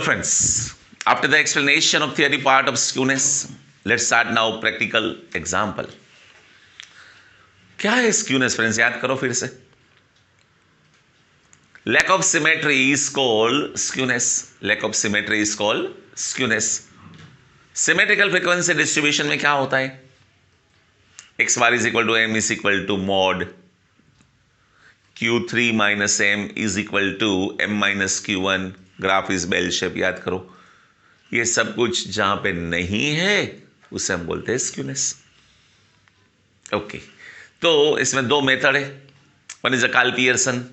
friends, after the explanation of theory part of skewness, let's start now practical example. क्या है skewness friends? याद करो फिर से. Lack of symmetry is called skewness. Lack of symmetry is called skewness. Symmetrical frequency distribution में क्या होता है? x bar is equal to m is equal to mod q3 minus m is equal to m minus q1. Graph is bell shape. याद करो, ये सब कुछ जहां पे नहीं है उसे हम बोलते हैं स्क्यूनेस. ओके, तो इसमें दो मेथड है. One is a Karl Pearson,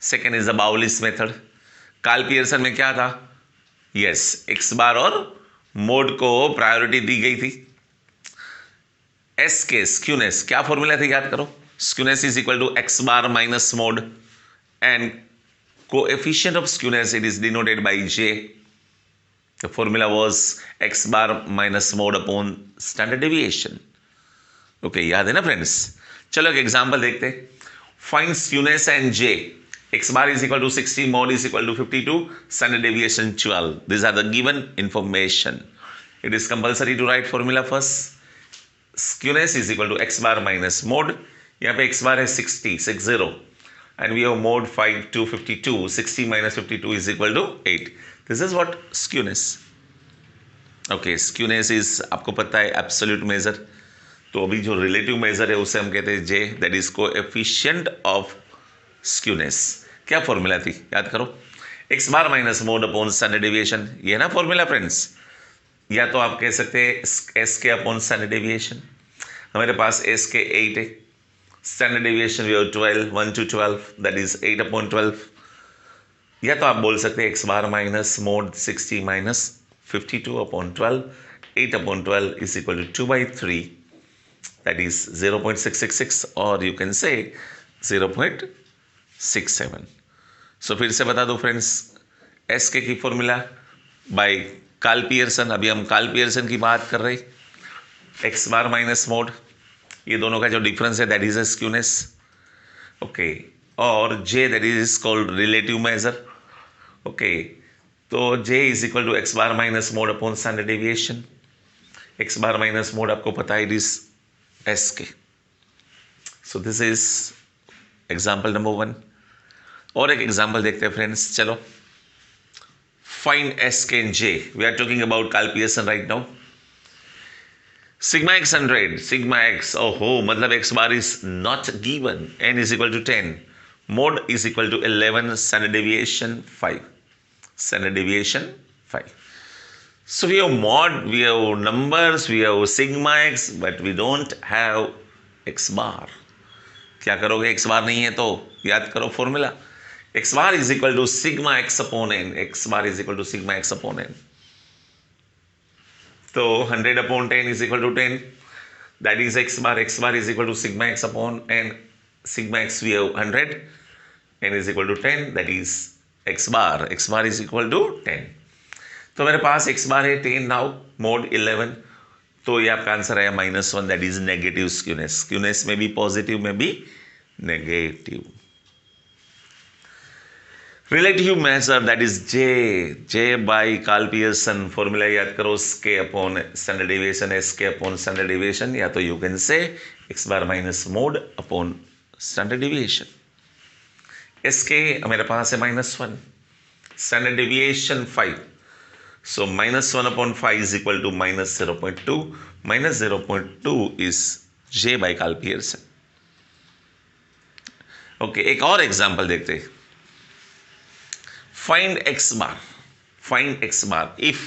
second is a Bowley's method. Karl Pearson में क्या था? यस, एक्स बार और मोड को प्रायोरिटी दी गई थी. एस के स्क्यूनेस क्या फॉर्मूला था? याद करो, skewness is equal to x bar minus mode and coefficient of skewness, it is denoted by J. The formula was x bar minus mod upon standard deviation. Okay, याद है ना friends? चलो एक example देखते हैं. Find skewness and J. x bar is equal to 60, mod is equal to 52, standard deviation 12. These are the given information. It is compulsory to write formula first. Skewness is equal to x bar minus mod. यहाँ पे x bar है 60. And we have mod 5 to 52. 60 minus 52 is equal to 8. This is what skewness. Okay, skewness is आपको पता है absolute measure. तो अभी जो relative measure है उसे हम कहते हैं J, that is coefficient of skewness. क्या फॉर्मूला थी? याद करो, x bar minus mod upon standard deviation. ये है ना फॉर्मूला फ्रेंड्स. या तो आप कह सकते हैं s के अपॉन standard deviation. हमारे पास s के 8 है. Standard deviation we have 12, 1 to 12, that is 8 upon 12. या तो आप बोल सकते हैं x bar minus mod 60 minus 52 upon 12, 8 upon 12 is equal to 2 by 3, that is 0.666, or you can say 0.67. So फिर से बता दो फ्रेंड्स, एस के की फॉर्मूला बाय कार्ल पियर्सन. अभी हम कार्ल पियर्सन की बात कर रहे. x bar minus mod, ये दोनों का जो डिफरेंस है that is a skewness. Okay, और J that is called relative measure. Okay, तो J is equal to x bar minus mode upon standard deviation. X bar minus mode आपको पता है it is S K. So this is example number 1. और एक example देखते हैं friends. चलो, find S K and J. We are talking about Karl Pearson right now. Sigma x 100, sigma x, oh, मतलब x bar is not given, n is equal to 10, mod is equal to 11, standard deviation 5, standard deviation 5. So we have mod, we have numbers, we have sigma x, but we don't have x bar. क्या करोगे? x bar नहीं है तो याद करो formula. x bar is equal to sigma x upon n, x bar is equal to sigma x upon n. तो 100 upon 10 is equal to 10. That is x bar. X bar is equal to sigma x upon n. Sigma x we have 100. n is equal to 10. That is x bar. X bar is equal to 10. तो मेरे पास x bar है 10 now. Mod 11. तो ये आपका answer आया -1. That is negative skewness. Skewness में भी positive में भी negative. Relative measure that is J by Karl Pearson. Formula याद करो, K upon standard deviation, S K upon standard deviation, या तो you can say x bar minus mode upon standard deviation. S K मेरे पास है -1, standard deviation 5. So -1 upon 5 is equal to -0.2. -0.2 is J by Karl Pearson. Okay, एक और example देखते हैं. Find x bar. Find x bar. If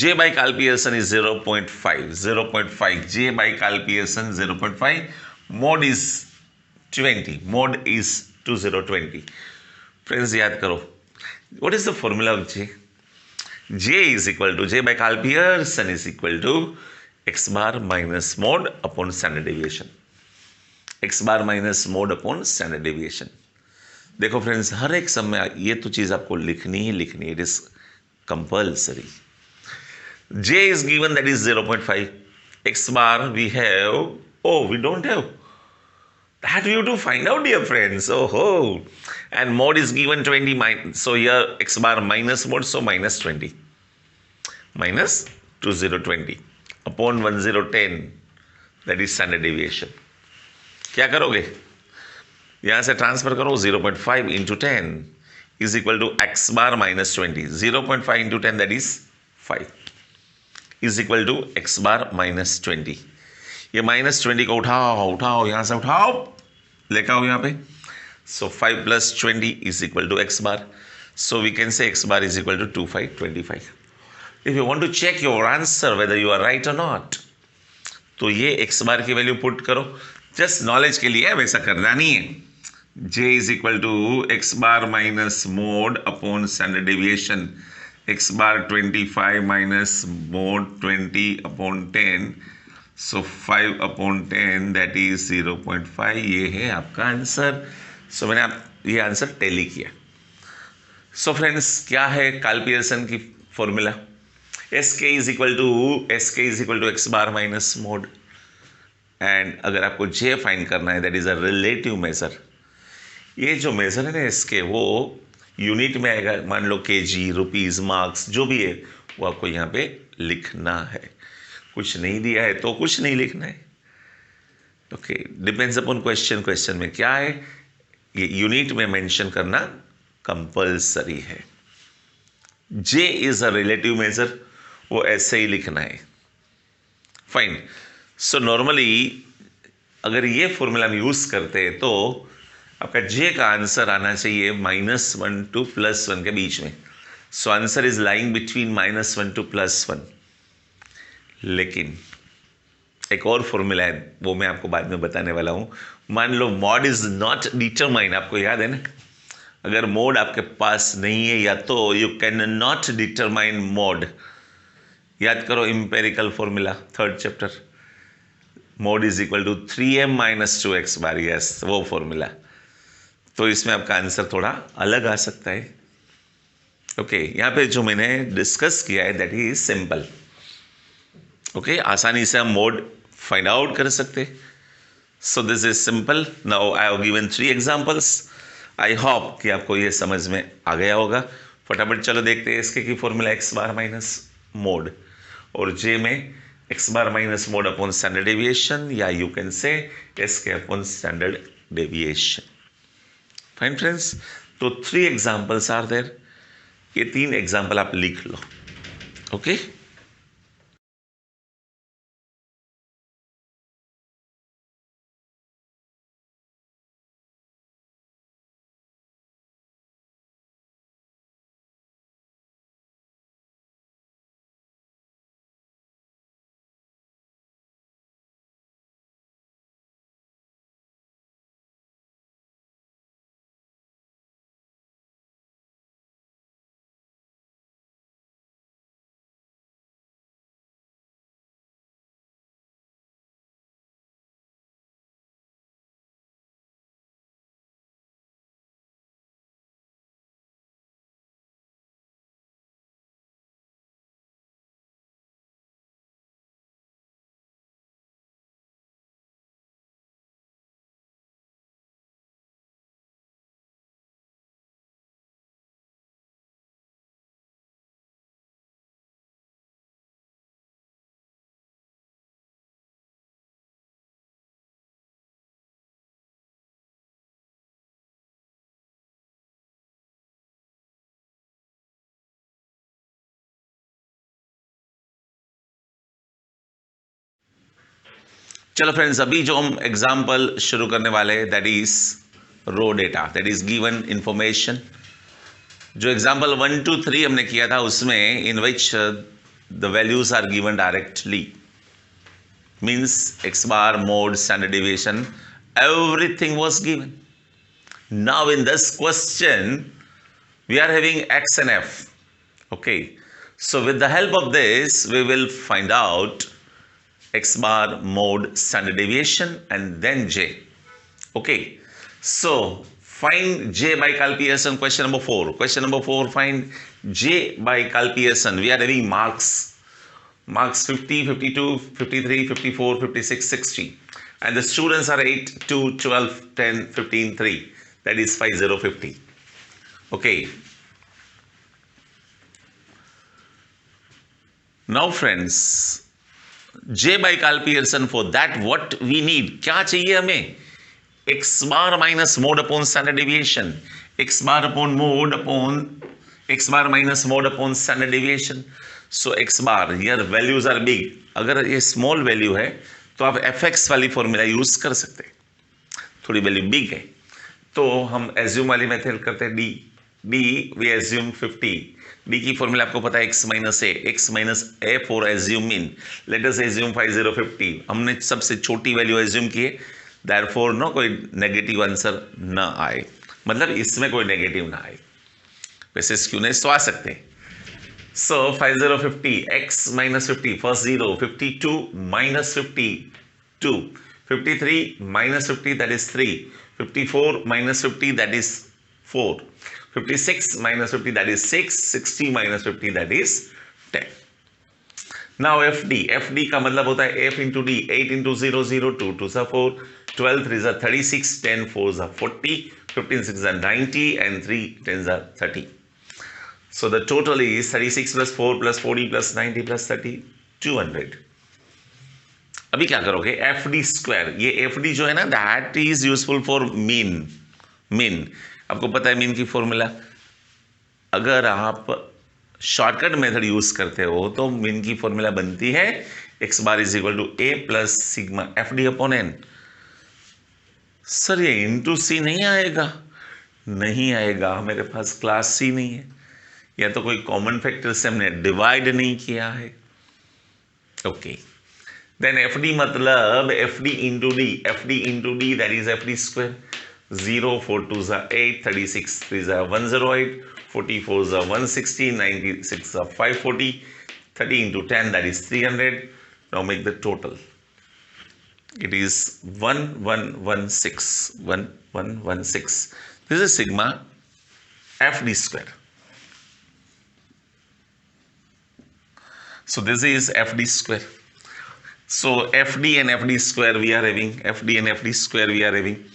J by Carl Pearson is 0.5, 0.5. J by Carl Pearson 0.5. Mod is 20. Mod is 2020. Friends, याद करो. What is the formula of J? J is equal to J by Carl Pearson is equal to x bar minus mod upon standard deviation. X bar minus mod upon standard deviation. देखो friends, हर एक समय ये तो चीज़ आपको लिखनी ही लिखनी. It is compulsory. J is given that is 0.5. X bar we have, we don't have. That we have to find out, dear friends. Oh ho. And mode is given 20 so here x bar minus mode, so minus 20. Minus 2020 upon 1010, that is standard deviation. क्या करोगे? यहाँ से transfer करो 0.5 into 10 is equal to x bar minus 20. 0.5 into 10, that is 5 is equal to x bar minus 20. ये minus 20 को उठाओ यहाँ से उठाओ, लेकर आओ यहाँ पे. So 5 plus 20 is equal to x bar. So we can say x bar is equal to 2525. If you want to check your answer whether you are right or not, तो ये x bar की value put करो. Just knowledge के लिए, वैसा करना नहीं है. J is equal to x bar minus mode upon standard deviation. X bar 25 minus mode 20 upon 10. So 5 upon 10, that is 0.5. ये है आपका आंसर. सो मैंने ये आंसर टैली किया. सो फ्रेंड्स, क्या है कार्ल पियर्सन की formula? SK is equal to x bar minus mode. And अगर आपको J फाइंड करना है, that is a relative measure. ये जो मेजर है ना SK, वो यूनिट में आएगा. मान लो kg, रुपीज, मार्क्स, जो भी है वो आपको यहाँ पे लिखना है. कुछ नहीं दिया है तो कुछ नहीं लिखना है. Okay, depends upon question. Question में क्या है ये यूनिट में मेंशन करना कंपल्सरी है. J is a relative major, वो ऐसे ही लिखना है. फाइन. सो नॉर्मली अगर ये फॉर्मूला हम यूज करते हैं तो आपका J का आंसर आना चाहिए -1 to +1 के बीच में. So answer is lying between -1 to +1. लेकिन एक और फॉर्मूला है, वो मैं आपको बाद में बताने वाला हूं. मान लो मॉड इज नॉट डिटरमाइन. आपको याद है ना, अगर मोड आपके पास नहीं है या तो you can not determine mode. याद करो empirical formula, 3rd chapter. Mode is equal to 3m - 2x bar. Yes, वो फॉर्मूला. तो इसमें आपका आंसर थोड़ा अलग आ सकता है. ओके, यहाँ पे जो मैंने डिस्कस किया है दैट इज सिंपल. ओके, आसानी से हम मोड फाइंड आउट कर सकते. सो this is simple. Now I have given 3 examples. I hope कि आपको ये समझ में आ गया होगा. फटाफट चलो देखते हैं इसके की formula X bar minus mode और J में X bar minus mode upon standard deviation, या you can say S K upon standard deviation. Fine friends, तो 3 एग्जांपल्स आर देयर. ये 3 एग्जांपल आप लिख लो. ओके, चलो फ्रेंड्स, अभी जो हम एग्जाम्पल शुरू करने वाले हैं that is raw data, that is given information. जो एग्जाम्पल 1 to 3 हमने किया था उसमें in which the values are given directly, means X bar, mode, standard deviation, everything was given. Now in this question we are having x and f. Okay, so with the help of this we will find out x bar, mode, standard deviation, and then J. Okay, so find J by Carl Pearson. Question number 4. Question number 4, find J by Carl Pearson. We are having marks 50, 52, 53, 54, 56, 60. and the students are 8, 2, 12, 10, 15, 3. That is 5050. Okay. Now friends, J by Carl Pearson, for that what we need, क्या चाहिए हमें? x bar minus mode upon standard deviation, x bar upon mode upon x bar minus mode upon standard deviation. So x bar, here values are big. अगर ये small value है तो आप fx वाली formula use कर सकते हैं, थोड़ी वैल्यू बिग है तो हम एज्यूम वाली मेथड करते हैं. D we assume 50. डी की फॉर्मूला आपको पता है x minus A for assume mean. Let us assume 5050. हमने सबसे छोटी वैल्यू एज्यूम की है, देयरफॉर नो कोई नेगेटिव आंसर ना आए, मतलब इसमें कोई नेगेटिव ना आए. वैसे स्क्यूनेस तो आ सकते हैं. So 5050 x minus 50, first 0, 52 minus 52, 53 minus 50, that is 3, 54 minus 50, that is 4, 56 minus 50, that is 6, 60 minus 50, that is 10. Now FD का मतलब होता है F into D, 8 into 0, 0, 2, 2 is 4, 12, 3 is 36, 10, 4 is 40, 15, 6 is 90, and 3 10s are 30. So the total is 36 plus 4 plus 40 plus 90 plus 30, 200. अभी क्या करोगे? FD square. ये FD जो है ना, that is useful for mean. आपको पता है मीन की फॉर्मूला. अगर आप शॉर्टकट मेथड यूज करते हो तो मीन की फॉर्मूला बनती है x bar is equal to a plus sigma FD upon n. Sir ये इंटू सी नहीं आएगा? नहीं आएगा, मेरे पास क्लास सी नहीं है, या तो कोई कॉमन फैक्टर से हमने डिवाइड नहीं किया है. ओके, देन FD मतलब FD into D, that is FD square. 0, 4 2s are 8, 36 3s are 108, 44s are 160, 96 are 540, 30 into 10, that is 300. Now make the total. It is 1116. This is sigma FD square. So this is FD square. So FD and FD square we are having.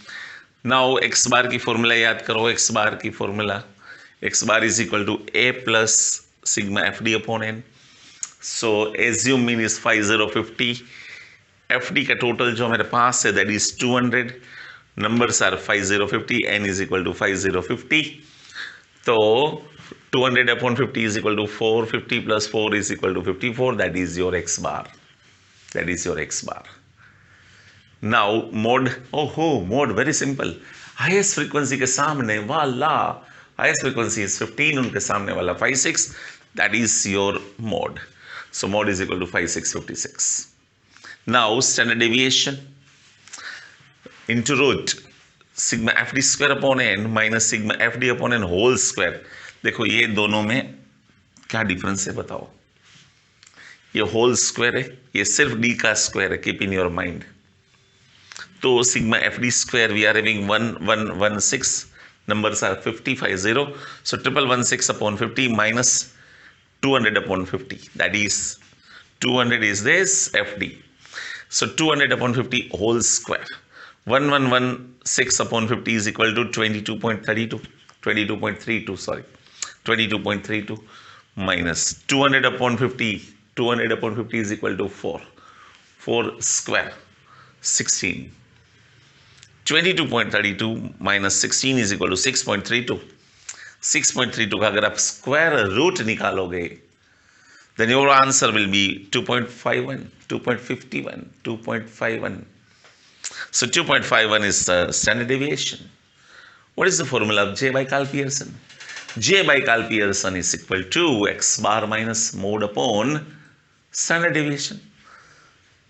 Now x bar की formula याद करो. x bar is equal to a plus sigma FD upon n. So assume mean is 5050. FD का total जो मेरे पास है that is 200. Numbers are 5050, n is equal to 5050. तो 200 upon 50 is equal to 4, 50 plus 4 is equal to 54, that is your x bar. Now mode, mode very simple. Highest frequency के सामने वाला, highest frequency is 15, उनके सामने वाला 56, that is your mode. So mode is equal to 5656. Now standard deviation into root sigma FD square upon n minus sigma FD upon n whole square. देखो ये दोनों में क्या डिफरेंस है बताओ. ये होल स्क्वायर है, ये सिर्फ डी का स्क्वायर है. Keep in your mind. तो sigma FD square we are having 1116. numbers are 50 50. So 1116 upon 50 minus 200 upon 50, that is 200 is this FD. So 200 upon 50 whole square. 1116 upon 50 is equal to 22.32 minus 200 upon 50 is equal to 4 square 16. 22.32 minus 16 is equal to 6.32. 6.32 का अगर आप square root निकालोगे then your answer will be 2.51, 2.51. So 2.51 is the standard deviation. What is the formula of J by Carl Pearson? J by Carl Pearson is equal to x bar minus mode upon standard deviation.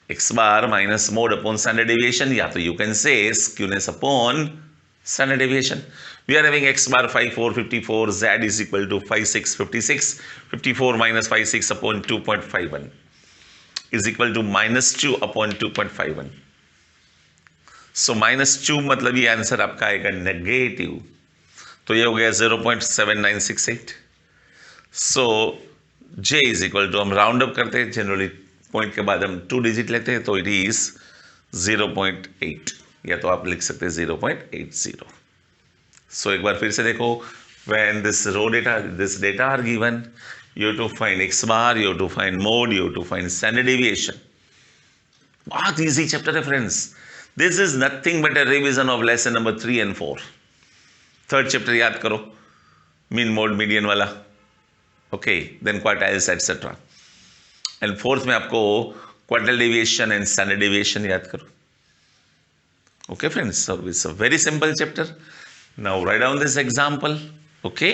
X bar minus mode upon standard deviation, या तो you can say skewness upon standard deviation. We are having x bar 5454, z is equal to 5656. 54 minus 56 upon 2.51 is equal to minus 2 upon 2.51. So minus 2 मतलब ये answer आपका आएगा negative, तो ये हो गया 0.7968. So J is equal to, हम round up करते हैं जनरली, पॉइंट के बाद हम 2 डिजिट लेते हैं, तो इट इज 0.8, या तो आप लिख सकते हैं 0.80. सो एक बार फिर से देखो, when this data are given, you have to find x bar, you have to find mode, you have to find standard deviation. बहुत easy chapter है friends. This is nothing but a revision of lesson number 3 and 4. Third chapter याद करो, mean mode median वाला, okay, then quartiles etcetera. And fourth में आपको quartile deviation and standard deviation याद करो. Okay friends, so it's a very simple chapter. Now write down this example. Okay.